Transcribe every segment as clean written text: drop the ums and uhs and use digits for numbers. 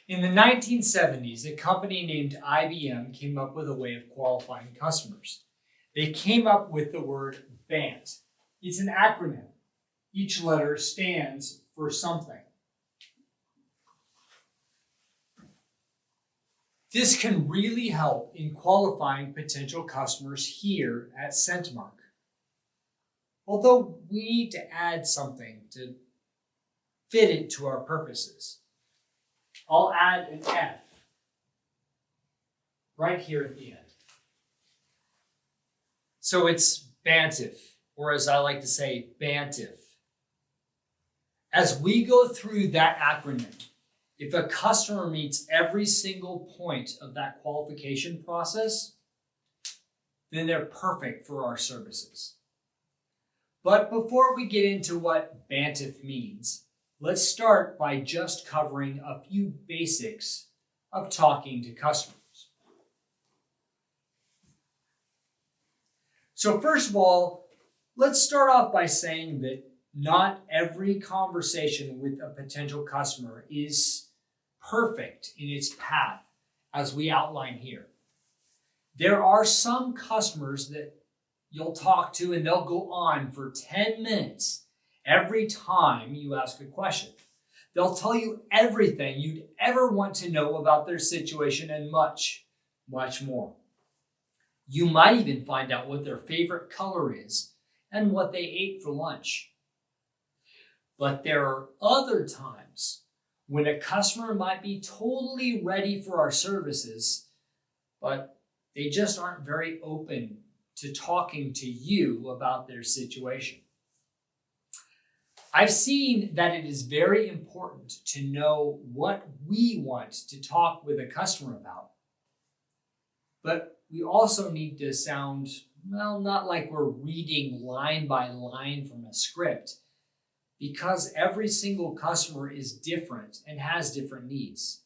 In the 1970s, a company named IBM came up with a way of qualifying customers. They came up with the word BANT. It's an acronym. Each letter stands for something. This can really help in qualifying potential customers here at CentiMark. Although we need to add something to fit it to our purposes. I'll add an F right here at the end. So it's BANTIF, or as I like to say, BANTIF. As we go through that acronym, if a customer meets every single point of that qualification process, then they're perfect for our services. But before we get into what BANTIF means, let's start by just covering a few basics of talking to customers. So first of all, let's start off by saying that not every conversation with a potential customer is perfect in its path, as we outline here. There are some customers that you'll talk to and they'll go on for 10 minutes every time you ask a question. They'll tell you everything you'd ever want to know about their situation and much, much more. You might even find out what their favorite color is and what they ate for lunch. But there are other times when a customer might be totally ready for our services, but they just aren't very open to talking to you about their situation. I've seen that it is very important to know what we want to talk with a customer about, but we also need to sound, well, not like we're reading line by line from a script, because every single customer is different and has different needs.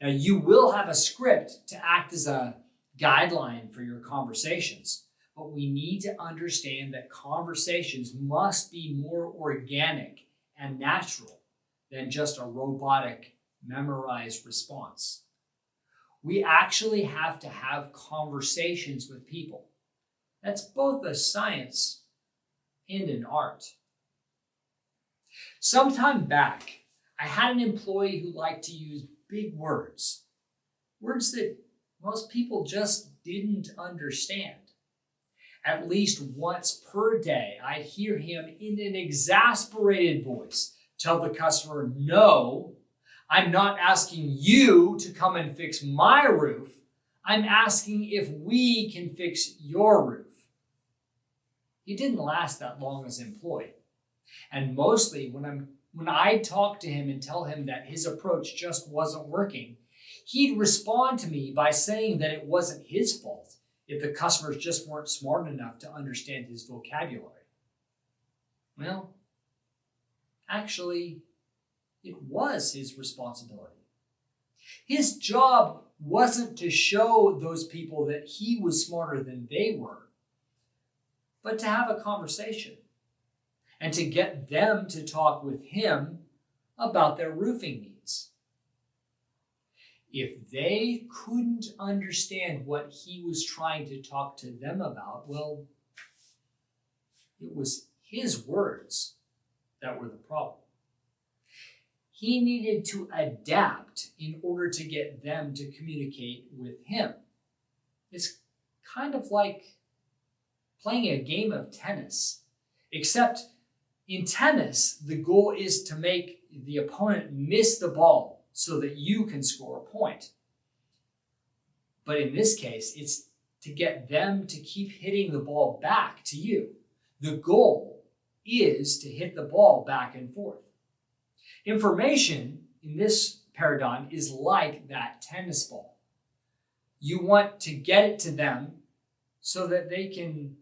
Now, you will have a script to act as a guideline for your conversations, but we need to understand that conversations must be more organic and natural than just a robotic, memorized response. We actually have to have conversations with people. That's both a science and an art. Sometime back, I had an employee who liked to use big words that most people just didn't understand. At least once per day, I'd hear him in an exasperated voice tell the customer, "No, I'm not asking you to come and fix my roof. I'm asking if we can fix your roof." He didn't last that long as an employee. And mostly when I talk to him and tell him that his approach just wasn't working, he'd respond to me by saying that it wasn't his fault if the customers just weren't smart enough to understand his vocabulary. Well, actually, it was his responsibility. His job wasn't to show those people that he was smarter than they were, but to have a conversation and to get them to talk with him about their roofing needs. If they couldn't understand what he was trying to talk to them about, well, it was his words that were the problem. He needed to adapt in order to get them to communicate with him. It's kind of like playing a game of tennis, except in tennis, the goal is to make the opponent miss the ball so that you can score a point. But in this case, it's to get them to keep hitting the ball back to you. The goal is to hit the ball back and forth. Information in this paradigm is like that tennis ball. You want to get it to them so that they can,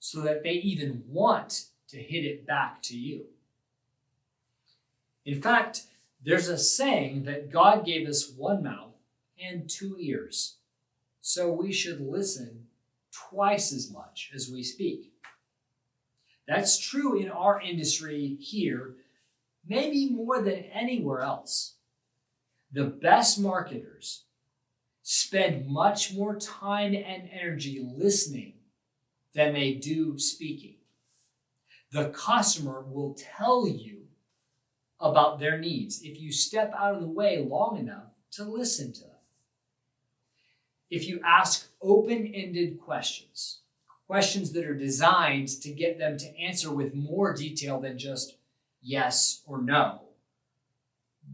so that they even want to hit it back to you. In fact, there's a saying that God gave us one mouth and two ears, so we should listen twice as much as we speak. That's true in our industry here maybe more than anywhere else, the best marketers spend much more time and energy listening than they do speaking. The customer will tell you about their needs if you step out of the way long enough to listen to them. If you ask open-ended questions, questions that are designed to get them to answer with more detail than just yes or no,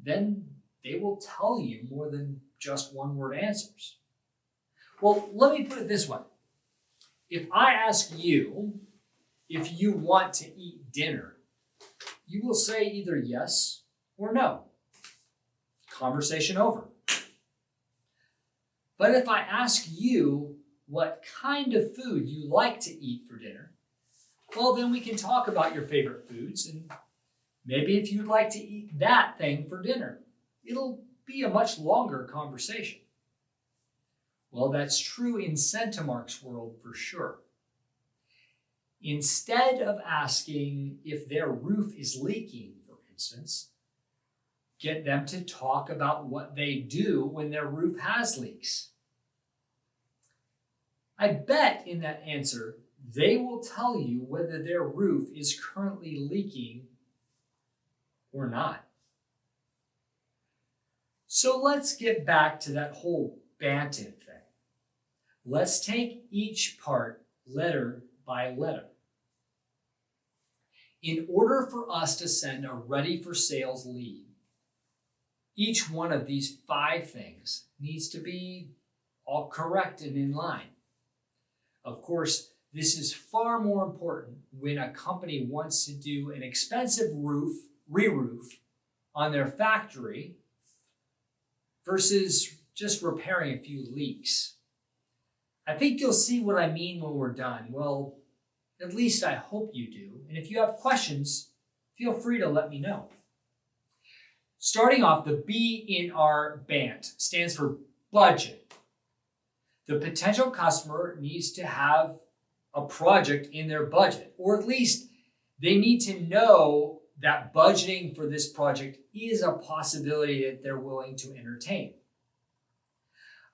then they will tell you more than just one-word answers. Well, let me put it this way. If I ask you if you want to eat dinner, you will say either yes or no. Conversation over. But if I ask you what kind of food you like to eat for dinner, well, then we can talk about your favorite foods, and maybe if you'd like to eat that thing for dinner, it'll be a much longer conversation. Well, that's true in CentiMark's world for sure. Instead of asking if their roof is leaking, for instance, get them to talk about what they do when their roof has leaks. I bet in that answer, they will tell you whether their roof is currently leaking or not. So let's get back to that whole BANT thing. Let's take each part letter by letter. In order for us to send a ready for sales lead, each one of these 5 things needs to be all correct and in line. Of course, this is far more important when a company wants to do an expensive re-roof on their factory versus just repairing a few leaks. I think you'll see what I mean when we're done. Well, at least I hope you do. And if you have questions, feel free to let me know. Starting off, the B in our BANT stands for budget. The potential customer needs to have a project in their budget, or at least they need to know that budgeting for this project is a possibility that they're willing to entertain.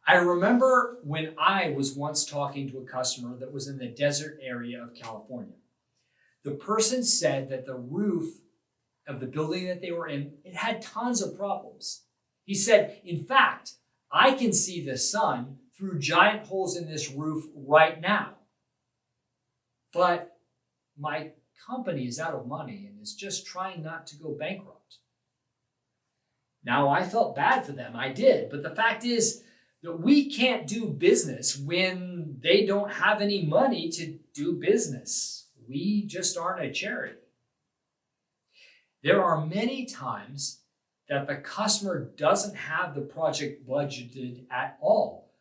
I remember when I was once talking to a customer that was in the desert area of California. The person said that the roof of the building that they were in, it had tons of problems. He said, in fact, I can see the sun through giant holes in this roof right now. But my company is out of money and is just trying not to go bankrupt. Now, I felt bad for them. I did. But the fact is that we can't do business when they don't have any money to do business. We just aren't a charity. There are many times that the customer doesn't have the project budgeted at all,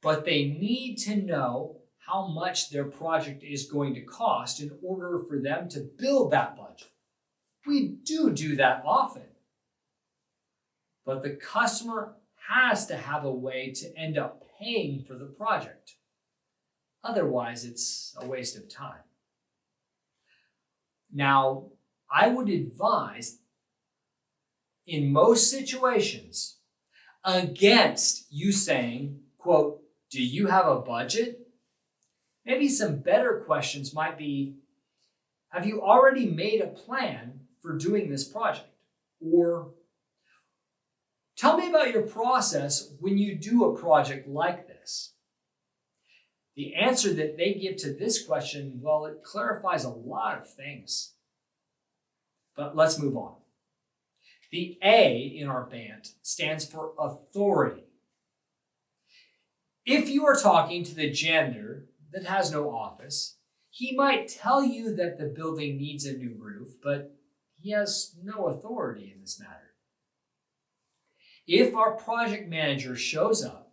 but they need to know how much their project is going to cost in order for them to build that budget. We do that often. But the customer has to have a way to end up paying for the project. Otherwise, it's a waste of time. Now, I would advise, in most situations, against you saying, quote, do you have a budget? Maybe some better questions might be, have you already made a plan for doing this project? Or, tell me about your process when you do a project like this. The answer that they give to this question, well, it clarifies a lot of things. But let's move on. The A in our BANT stands for authority. If you are talking to the janitor that has no office, he might tell you that the building needs a new roof, but he has no authority in this matter. If our project manager shows up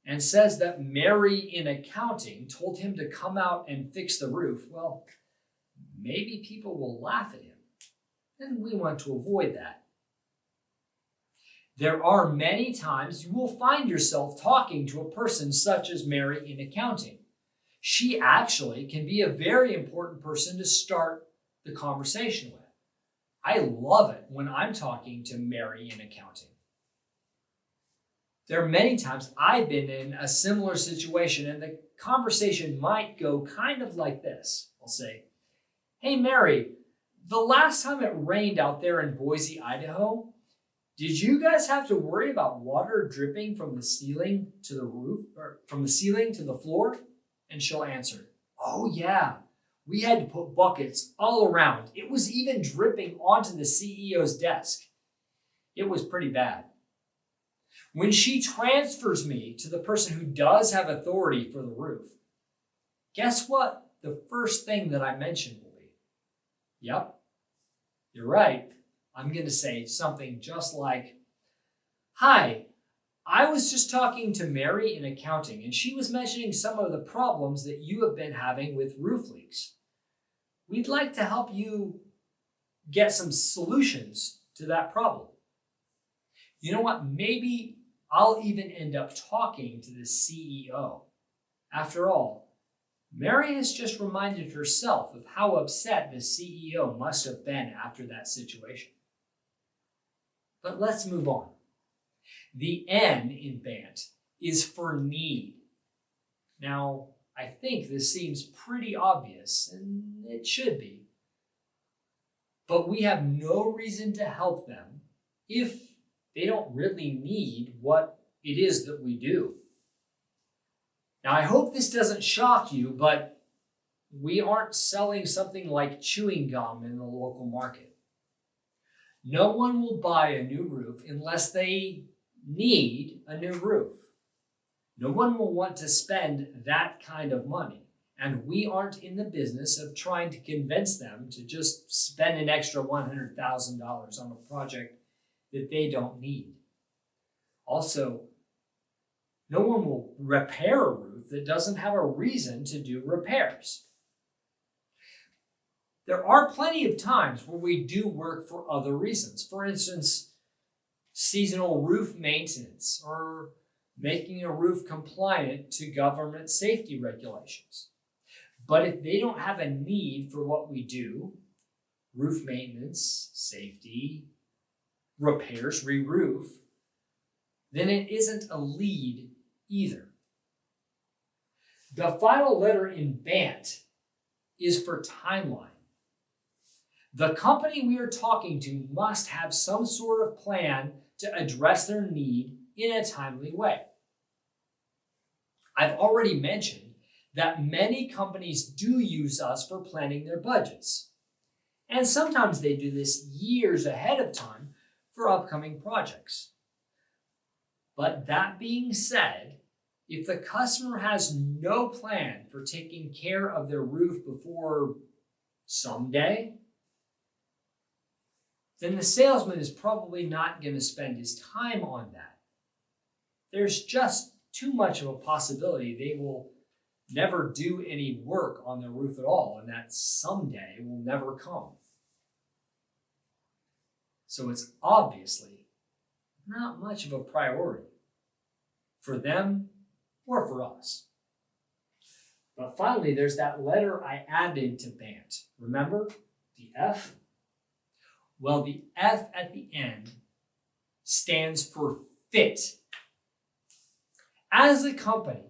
and says that Mary in accounting told him to come out and fix the roof, well, maybe people will laugh at him, and we want to avoid that. There are many times you will find yourself talking to a person such as Mary in accounting. She actually can be a very important person to start the conversation with. I love it when I'm talking to Mary in accounting. There are many times I've been in a similar situation, and the conversation might go kind of like this. I'll say, "Hey, Mary, the last time it rained out there in Boise, Idaho, did you guys have to worry about water dripping from the ceiling to the roof, or from the ceiling to the floor?" And she'll answer, "Oh, yeah. We had to put buckets all around. It was even dripping onto the CEO's desk. It was pretty bad." When she transfers me to the person who does have authority for the roof, guess what the first thing that I mention will be? Yep, you're right. I'm going to say something just like, "Hi, I was just talking to Mary in accounting, and she was mentioning some of the problems that you have been having with roof leaks. We'd like to help you get some solutions to that problem." You know what? Maybe I'll even end up talking to the CEO. After all, Mary has just reminded herself of how upset the CEO must have been after that situation. But let's move on. The N in BANT is for need. Now, I think this seems pretty obvious, and it should be. But we have no reason to help them if they don't really need what it is that we do. Now, I hope this doesn't shock you, but we aren't selling something like chewing gum in the local market. No one will buy a new roof unless they need a new roof. No one will want to spend that kind of money, and we aren't in the business of trying to convince them to just spend an extra $100,000 on a project that they don't need. Also, no one will repair a roof that doesn't have a reason to do repairs. There are plenty of times where we do work for other reasons. For instance, seasonal roof maintenance or making a roof compliant to government safety regulations. But if they don't have a need for what we do, roof maintenance, safety, repairs, re-roof, then it isn't a lead either. The final letter in BANT is for timeline. The company we are talking to must have some sort of plan to address their need in a timely way. I've already mentioned that many companies do use us for planning their budgets. And sometimes they do this years ahead of time for upcoming projects. But that being said, if the customer has no plan for taking care of their roof before someday, then the salesman is probably not going to spend his time on that. There's just too much of a possibility they will never do any work on their roof at all, and that someday will never come. So it's obviously not much of a priority for them or for us. But finally, there's that letter I added to BANT. Remember the F? Well, the F at the end stands for fit. As a company,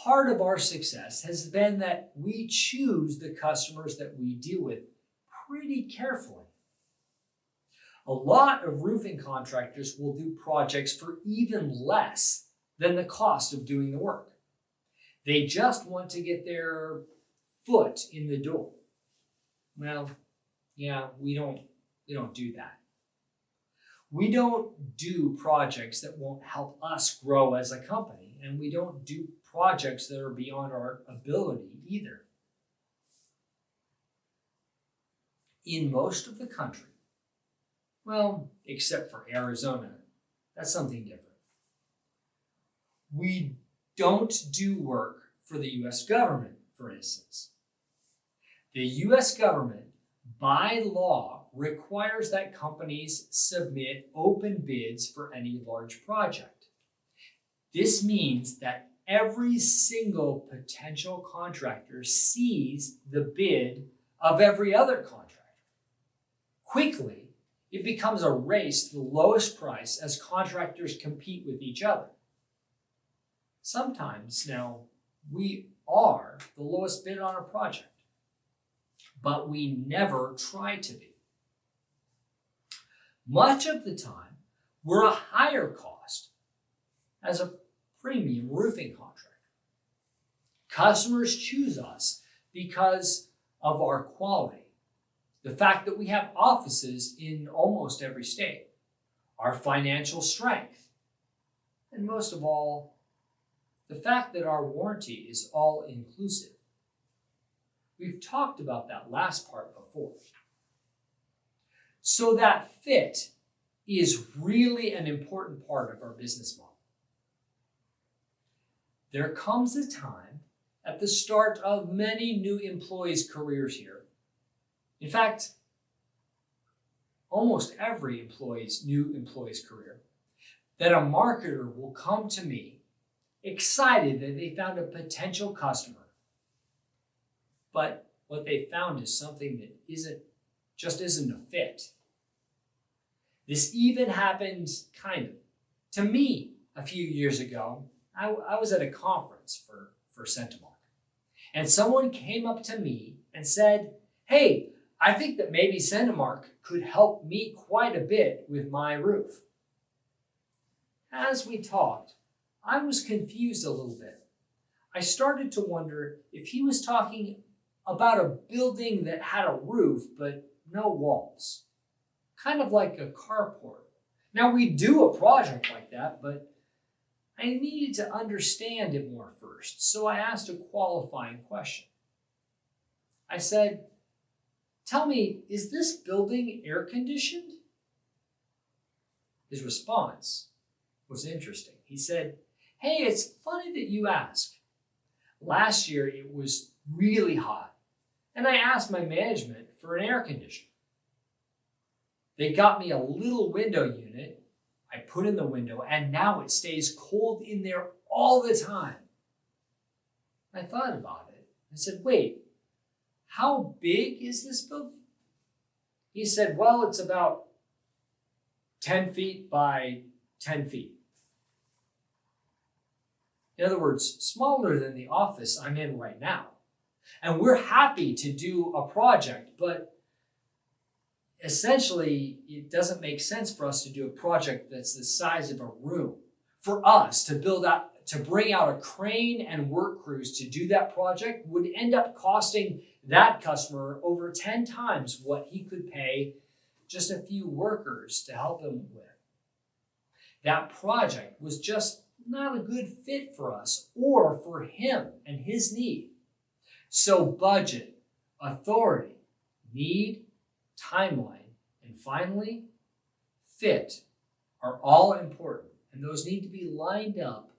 part of our success has been that we choose the customers that we deal with pretty carefully. A lot of roofing contractors will do projects for even less than the cost of doing the work. They just want to get their foot in the door. Well, yeah, we don't do that. We don't do projects that won't help us grow as a company, and we don't do projects that are beyond our ability either. In most of the country, well, except for Arizona, that's something different. We don't do work for the U.S. government, for instance. The U.S. government, by law, requires that companies submit open bids for any large project. This means that every single potential contractor sees the bid of every other contractor. Quickly, it becomes a race to the lowest price as contractors compete with each other. Sometimes now we are the lowest bid on a project, but we never try to be. Much of the time, we're a higher cost as a premium roofing contractor. Customers choose us because of our quality, the fact that we have offices in almost every state, our financial strength, and most of all, the fact that our warranty is all inclusive. We've talked about that last part before. So that fit is really an important part of our business model. There comes a time at the start of many new employees' careers here. In fact, almost every new employee's career, that a marketer will come to me excited that they found a potential customer. But what they found is something that isn't a fit. This even happened to me a few years ago. I was at a conference for CentiMark, and someone came up to me and said, "Hey, I think that maybe CentiMark could help me quite a bit with my roof." As we talked, I was confused a little bit. I started to wonder if he was talking about a building that had a roof but no walls, kind of like a carport. Now, we do a project like that, but I needed to understand it more first, so I asked a qualifying question. I said, "Tell me, is this building air conditioned?" His response was interesting. He said, "Hey, it's funny that you ask. Last year it was really hot, and I asked my management for an air conditioner. They got me a little window unit. I put in the window, and now it stays cold in there all the time." I thought about it. I said, "Wait, how big is this building?" He said, "Well, it's about 10 feet by 10 feet. In other words, smaller than the office I'm in right now. And we're happy to do a project, but essentially it doesn't make sense for us to do a project that's the size of a room. For us to bring out a crane and work crews to do that project would end up costing that customer over 10 times what he could pay just a few workers to help him with. That project was just not a good fit for us or for him and his need. So budget, authority, need, timeline, and finally, fit are all important, and those need to be lined up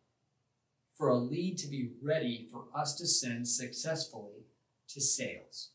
for a lead to be ready for us to send successfully to sales."